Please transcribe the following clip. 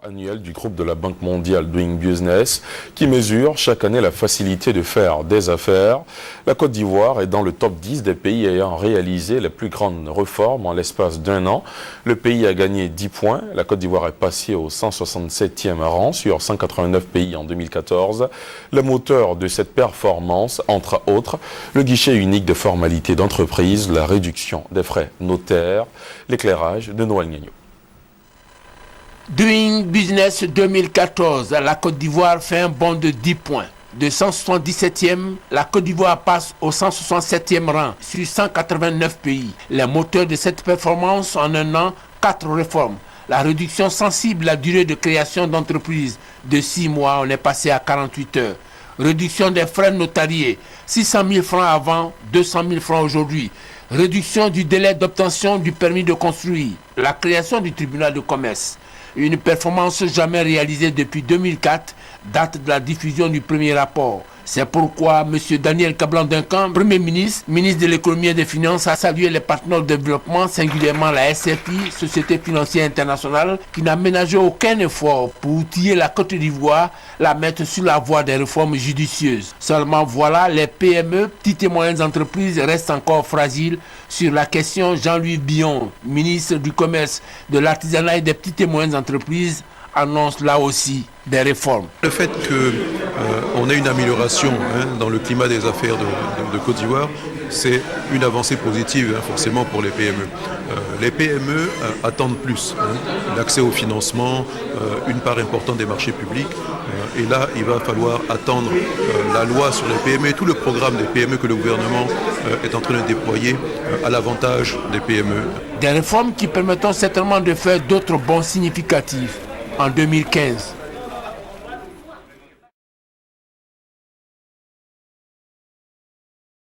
Annuel du groupe de la Banque mondiale Doing Business qui mesure chaque année la facilité de faire des affaires. La Côte d'Ivoire est dans le top 10 des pays ayant réalisé les plus grandes réformes en l'espace d'un an. Le pays a gagné 10 points. La Côte d'Ivoire est passée au 167e rang sur 189 pays en 2014. Le moteur de cette performance, entre autres, le guichet unique de formalités d'entreprise, la réduction des frais notaires, l'éclairage de Noël Ngagno. Doing Business 2014, la Côte d'Ivoire fait un bond de 10 points. De 177e, la Côte d'Ivoire passe au 167e rang sur 189 pays. Les moteurs de cette performance en un an, 4 réformes. La réduction sensible de la durée de création d'entreprise de 6 mois, on est passé à 48 heures. Réduction des frais notariés, 600 000 francs avant, 200 000 francs aujourd'hui. Réduction du délai d'obtention du permis de construire. La création du tribunal de commerce. Une performance jamais réalisée depuis 2004, date de la diffusion du premier rapport. C'est pourquoi M. Daniel Kablan-Duncan, Premier ministre, ministre de l'économie et des finances, a salué les partenaires de développement, singulièrement la SFI, Société financière internationale, qui n'a ménagé aucun effort pour outiller la Côte d'Ivoire, la mettre sur la voie des réformes judicieuses. Seulement voilà, les PME, petites et moyennes entreprises, restent encore fragiles. Sur la question, Jean-Louis Billon, ministre du Commerce, de l'Artisanat et des petites et moyennes entreprises, annonce là aussi des réformes. Le fait qu'on ait une amélioration dans le climat des affaires de Côte d'Ivoire, c'est une avancée positive forcément pour les PME. Les PME attendent plus, l'accès au financement, une part importante des marchés publics. Et là, il va falloir attendre la loi sur les PME, tout le programme des PME que le gouvernement est en train de déployer à l'avantage des PME. Des réformes qui permettront certainement de faire d'autres bons significatifs. En 2015,